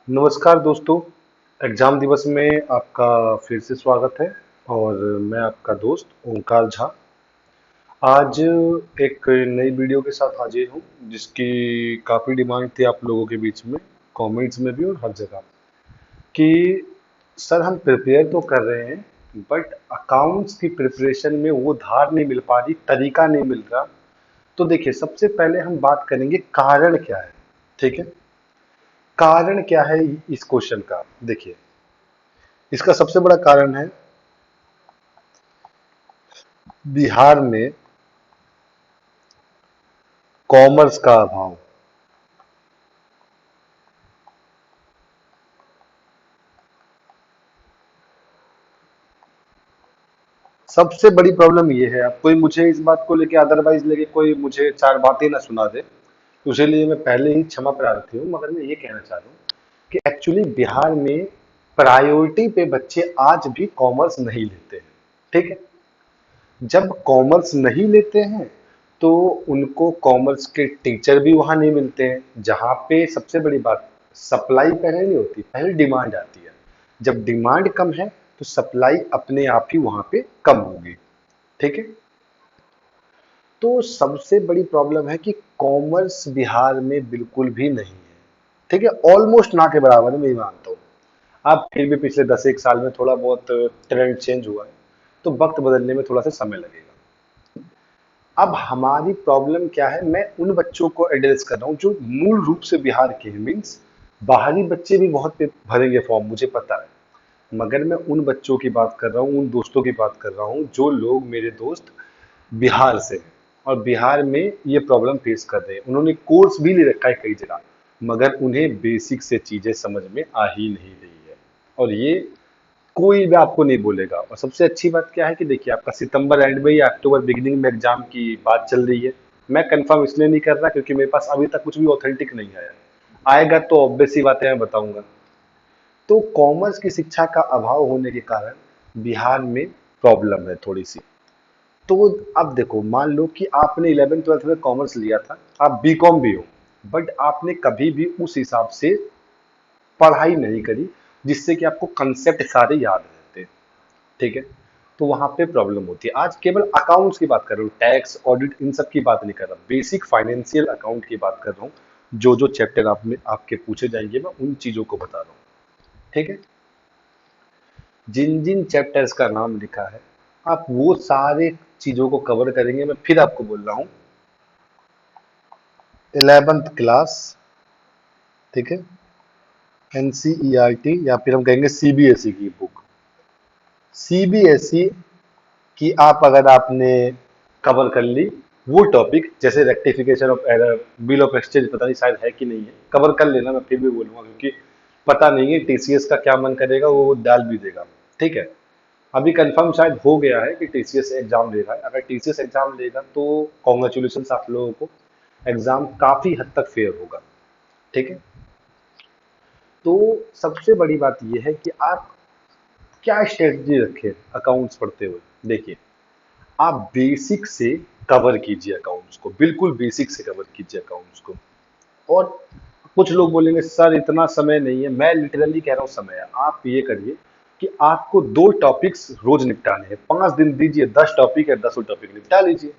नमस्कार दोस्तों। एग्जाम दिवस में आपका फिर से स्वागत है। और मैं आपका दोस्त ओंकार झा आज एक नई वीडियो के साथ हाजिर हूँ, जिसकी काफ़ी डिमांड थी आप लोगों के बीच में, कमेंट्स में भी और हर जगह, कि सर हम प्रिपेयर तो कर रहे हैं बट अकाउंट्स की प्रिपरेशन में वो धार नहीं मिल पा रही, तरीका नहीं मिल रहा। तो देखिए, सबसे पहले हम बात करेंगे कारण क्या है। ठीक है, कारण क्या है इस क्वेश्चन का। देखिए, इसका सबसे बड़ा कारण है बिहार में कॉमर्स का अभाव। सबसे बड़ी प्रॉब्लम ये है। अब कोई मुझे इस बात को लेके अदरवाइज लेके कोई मुझे चार बातें ना सुना दे, तो उसके लिए मैं पहले ही क्षमा प्रार्थी हूँ। मगर मैं ये कहना चाह रहा हूँ कि एक्चुअली बिहार में प्रायोरिटी पे बच्चे आज भी कॉमर्स नहीं लेते हैं। ठीक है, जब कॉमर्स नहीं लेते हैं तो उनको कॉमर्स के टीचर भी वहां नहीं मिलते हैं, जहां पे सबसे बड़ी बात, सप्लाई पहले नहीं होती, पहले डिमांड आती है। जब डिमांड कम है तो सप्लाई अपने आप ही वहां पे कम होगी। ठीक है, तो सबसे बड़ी प्रॉब्लम है कि कॉमर्स बिहार में बिल्कुल भी नहीं है। ठीक है, ऑलमोस्ट ना के बराबर है, मैं ये मानता हूँ। अब फिर भी पिछले 10 एक साल में थोड़ा बहुत ट्रेंड चेंज हुआ है, तो वक्त बदलने में थोड़ा सा समय लगेगा। अब हमारी प्रॉब्लम क्या है, मैं उन बच्चों को एड्रेस कर रहा हूँ जो मूल रूप से बिहार के हैं। मीन्स बाहरी बच्चे भी बहुत भरेंगे फॉर्म, मुझे पता है, मगर मैं उन बच्चों की बात कर रहा हूँ, उन दोस्तों की बात कर रहा हूँ जो लोग मेरे दोस्त बिहार से हैं और बिहार में ये प्रॉब्लम फेस कर रहे हैं। उन्होंने कोर्स भी ले रखा है कई जगह, मगर उन्हें बेसिक से चीजें समझ में आ ही नहीं रही है। और ये कोई भी आपको नहीं बोलेगा। और सबसे अच्छी बात क्या है कि देखिए, आपका सितंबर एंड में या अक्टूबर बिगिनिंग में एग्जाम की बात चल रही है। मैं कंफर्म इसलिए नहीं कर रहा क्योंकि मेरे पास अभी तक कुछ भी ऑथेंटिक नहीं आया। आएगा तो ऑब्वियस सी बातें मैं बताऊंगा। तो कॉमर्स की शिक्षा का अभाव होने के कारण बिहार में प्रॉब्लम है थोड़ी सी। तो अब देखो, मान लो कि आपने 11th 12th में कॉमर्स लिया था, आप बीकॉम भी हो, बट आपने कभी भी उस हिसाब से पढ़ाई नहीं करी जिससे कि आपको कंसेप्ट सारे याद रहते। ठीक है, तो वहां पे प्रॉब्लम होती है। आज केवल अकाउंट्स की बात कर रहा हूँ, टैक्स ऑडिट इन सब की बात नहीं कर रहा, बेसिक फाइनेंशियल अकाउंट की बात कर रहा हूँ। जो जो चैप्टर आप में आपके पूछे जाएंगे, मैं उन चीजों को बता रहा हूँ। ठीक है, जिन जिन चैप्टर्स का नाम लिखा है, आप वो सारे चीजों को कवर करेंगे। मैं फिर आपको बोल रहा हूँ, 11th क्लास, ठीक है, एनसीईआरटी या फिर हम कहेंगे सीबीएसई की बुक, सीबीएसई कि आप अगर आपने कवर कर ली वो टॉपिक, जैसे rectification of error, bill of exchange, पता नहीं शायद है कि नहीं है, कवर कर लेना। मैं फिर भी बोलूंगा क्योंकि पता नहीं है टीसीएस का क्या मन करेगा, वो डाल भी देगा। ठीक है, अभी कंफर्म शायद हो गया है कि टीसीएस एग्जाम ले रहा है। अगर टीसीएस एग्जाम लेगा तो कॉन्ग्रेचुलेशन आप लोगों को, एग्जाम काफी हद तक फेयर होगा। ठीक है, तो सबसे बड़ी बात यह है कि आप क्या स्ट्रेटजी रखें अकाउंट्स पढ़ते हुए। देखिए, आप बेसिक से कवर कीजिए अकाउंट्स को, बिल्कुल बेसिक से कवर कीजिए अकाउंट्स को। और कुछ लोग बोलेंगे सर इतना समय नहीं है, मैं लिटरली कह रहा हूँ समय है। आप ये करिए कि आपको 2 टॉपिक्स रोज निपटाने हैं, 5 दिन दीजिए, 10 टॉपिक है, 10 टॉपिक निपटा लीजिए।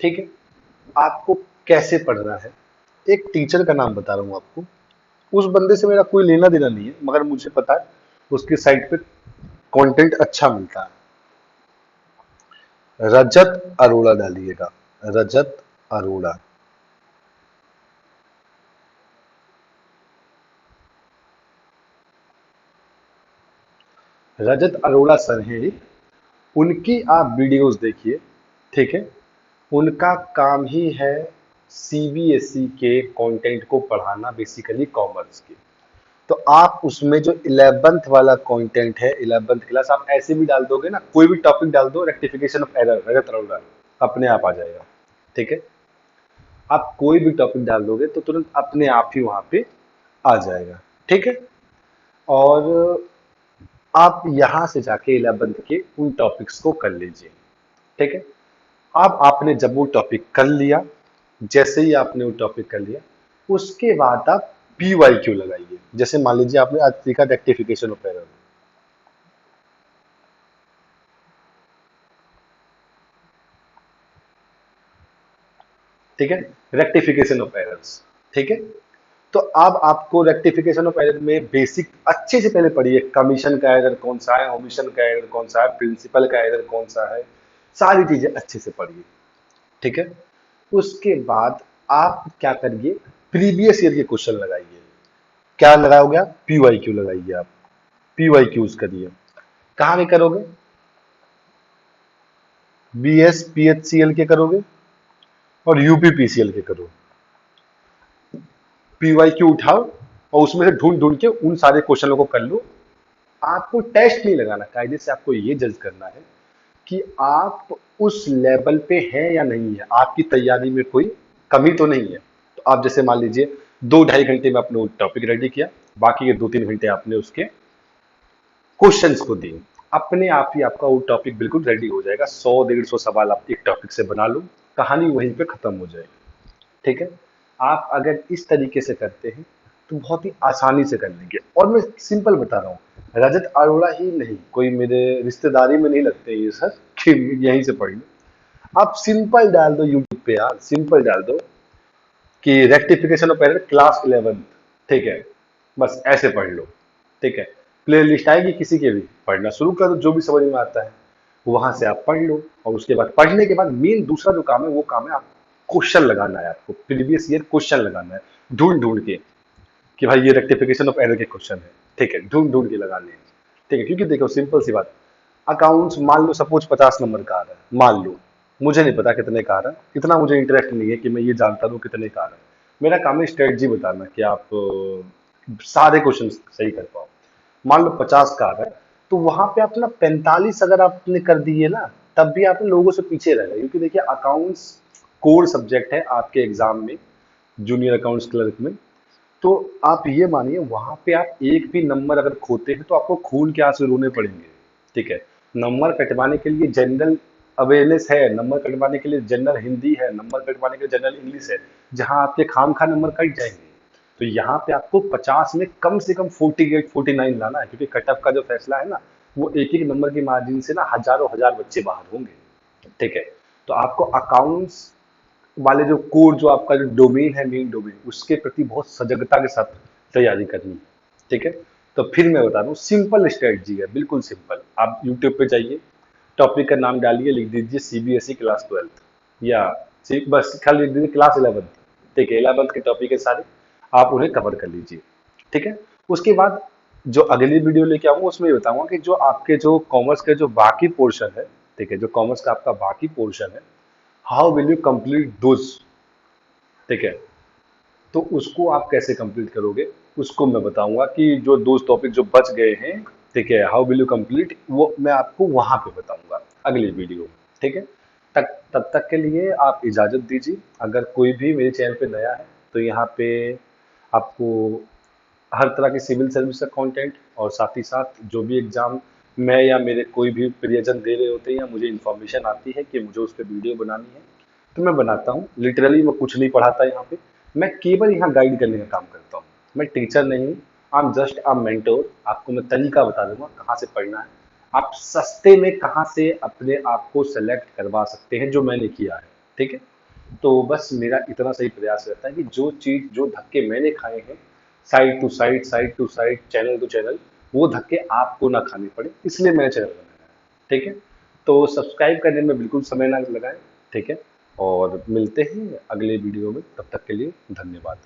ठीक है, आपको कैसे पढ़ना है, एक टीचर का नाम बता रहा हूँ आपको। उस बंदे से मेरा कोई लेना देना नहीं है, मगर मुझे पता है उसकी साइट पे कंटेंट अच्छा मिलता है। रजत अरोड़ा डालिएगा, रजत अरोड़ा। रजत अरोड़ा सर हैं, उनकी आप वीडियोस देखिए। ठीक है, उनका काम ही है सीबीएसई के कंटेंट को पढ़ाना, बेसिकली कॉमर्स की। तो आप उसमें जो 11th वाला कंटेंट है, 11th क्लास, आप ऐसे भी डाल दोगे ना, कोई भी टॉपिक डाल दो, रेक्टिफिकेशन ऑफ एरर, रजत अरोड़ा, अपने आप आ जाएगा। ठीक है, आप कोई भी टॉपिक डाल दोगे तो तुरंत अपने आप ही वहां पे आ जाएगा। ठीक है, और आप यहां से जाके 11th के उन टॉपिक्स को कर लीजिए। ठीक है, अब आपने जब वो टॉपिक कर लिया, जैसे ही आपने वो टॉपिक कर लिया, उसके बाद आप पी वाई क्यू लगाइए। जैसे मान लीजिए आपने आज सीखा रेक्टिफिकेशन ऑफ एरर, ठीक है, रेक्टिफिकेशन ऑफ एरर्स, ठीक है। तो अब आपको रेक्टिफिकेशन ऑफ एरर में बेसिक अच्छे से पहले पढ़िए, कमीशन का एरर कौन सा है, ओमिशन का एरर कौन सा है, प्रिंसिपल का एरर कौन सा है, सारी चीजें अच्छे से पढ़िए, ठीक है। उसके बाद आप क्या करिए, प्रीवियस ईयर के क्वेश्चन लगाइए। क्या लगाओगे आप, पी वाई क्यू लगाइए आप, पी वाई क्यूज करिए। कहाँ में करोगे, B S P H C L के करोगे और यूपी पी सी एल के करोगे। पी वाई क्यू उठाओ और उसमें से ढूंढ ढूंढ के उन सारे क्वेश्चनों को कर लो। आपको टेस्ट नहीं लगाना, कायदे से आपको ये जज करना है कि आप उस लेवल पे हैं या नहीं है, आपकी तैयारी में कोई कमी तो नहीं है। तो आप जैसे मान लीजिए 2-2.5 घंटे में आपने टॉपिक रेडी किया, बाकी के 2-3 घंटे आपने उसके क्वेश्चंस को दिए, अपने आप ही आपका वो टॉपिक बिल्कुल रेडी हो जाएगा। 100-150 सवाल आप एक टॉपिक से बना लो, कहानी वहीं पे खत्म हो जाएगी, ठीक है। आप अगर इस तरीके से करते हैं तो बहुत ही आसानी से कर लेंगे। और मैं सिंपल बता रहा हूँ, रजत अरोड़ा ही नहीं, कोई मेरे रिश्तेदारी में नहीं लगते ये सर कि यहीं से पढ़ लो। आप सिंपल डाल दो यूट्यूब पे यार, सिंपल डाल दो कि रेक्टिफिकेशन ऑफ एरर क्लास 11, ठीक है, बस ऐसे पढ़ लो, ठीक है। प्ले लिस्ट आएगी किसी के भी, पढ़ना शुरू कर दो, जो भी समझ में आता है वहां से आप पढ़ लो। और उसके बाद पढ़ने के बाद मेन दूसरा जो काम है वो काम है आप क्वेश्चन लगाना है, आपको प्रीवियस ईयर क्वेश्चन लगाना है ढूंढ ढूंढ के, कि भाई ये रेक्टिफिकेशन ऑफ एरर के क्वेश्चन है, ठीक है, ढूंढ ढूंढ के लगाने हैं, ठीक है। क्योंकि देखो सिंपल सी बात, अकाउंट्स मान लो सपोज 50 नंबर का आ रहा है, मान लो, मुझे नहीं पता कितने का आ रहा है, इतना मुझे इंटरेस्ट नहीं है कि मैं ये जानता हूँ कितने का आ रहा है। मेरा काम है स्ट्रेटजी बताना कि आप सारे क्वेश्चन सही कर पाओ। मान लो 50 का आ रहा है, तो वहां पे आप ना 45 अगर आपने कर दिए ना, तब भी आप लोगों से पीछे रह गए। क्योंकि देखिए अकाउंट्स कोर सब्जेक्ट है आपके एग्जाम में, जूनियर अकाउंट्स क्लर्क में। तो आप ये मानिए वहां पे आप एक भी नंबर अगर खोते हैं तो आपको खून के आंसू रोने पड़ेंगे, ठीक है। नंबर कटवाने के लिए जनरल अवेयरनेस है, नंबर कटवाने के लिए जनरल हिंदी है, नंबर कटवाने के लिए जनरल इंग्लिश है, जहां आपके खाम खा नंबर कट जाएंगे। तो यहाँ पे आपको 50 में कम से कम 48-49 लाना है, क्योंकि कटअप का जो फैसला है ना, वो एक एक नंबर की मार्जिन से ना हजारों हजार बच्चे बाहर होंगे, ठीक है। तो आपको अकाउंट्स वाले जो कोर, जो आपका जो डोमेन है, मेन डोमेन, उसके प्रति बहुत सजगता के साथ तैयारी करनी है, ठीक है। तो फिर मैं बता रहा हूँ, सिंपल स्ट्रेटजी है, बिल्कुल सिंपल। आप यूट्यूब पे जाइए, टॉपिक का नाम डालिए, लिख दीजिए सीबीएसई क्लास 12, या बस खाली लिख दीजिए क्लास 11, ठीक है। 11th के टॉपिक है सारे, आप उन्हें कवर कर लीजिए, ठीक है। उसके बाद जो अगली वीडियो लेके आऊंगा उसमें ये बताऊंगा कि जो आपके जो कॉमर्स के जो बाकी पोर्शन है, ठीक है, जो कॉमर्स का आपका बाकी पोर्शन है, how will you complete those, ठीक है। तो उसको आप कैसे कंप्लीट करोगे, उसको मैं बताऊंगा कि जो दो टॉपिक जो बच गए हैं, ठीक है, हाउ विल यू कंप्लीट, वो मैं आपको वहां पे बताऊंगा अगली वीडियो में, ठीक है। तब तक के लिए आप इजाजत दीजिए। अगर कोई भी मेरे चैनल पे नया है तो यहाँ पे आपको हर तरह के सिविल सर्विस का कंटेंट, और साथ ही साथ जो भी एग्जाम मैं या मेरे कोई भी प्रियजन दे रहे होते हैं, या मुझे इन्फॉर्मेशन आती है कि मुझे उस पर वीडियो बनानी है, तो मैं बनाता हूँ। लिटरली मैं कुछ नहीं पढ़ाता यहाँ पे, मैं केवल यहाँ गाइड करने का काम करता हूँ। मैं टीचर नहीं हूँ, I am just a mentor. आपको मैं तरीका बता दूंगा कहाँ से पढ़ना है, आप सस्ते में कहाँ से अपने आप को सेलेक्ट करवा सकते हैं, जो मैंने किया है, ठीक है। तो बस मेरा इतना सही प्रयास रहता है कि जो चीज, जो धक्के मैंने खाए हैं, side to side, side to side, channel to channel, वो धक्के आपको ना खाने पड़े, इसलिए मैंने चैनल बनाया है, ठीक है। तो सब्सक्राइब करने में बिल्कुल समय ना लगाएं, ठीक है। और मिलते हैं अगले वीडियो में, तब तक के लिए धन्यवाद।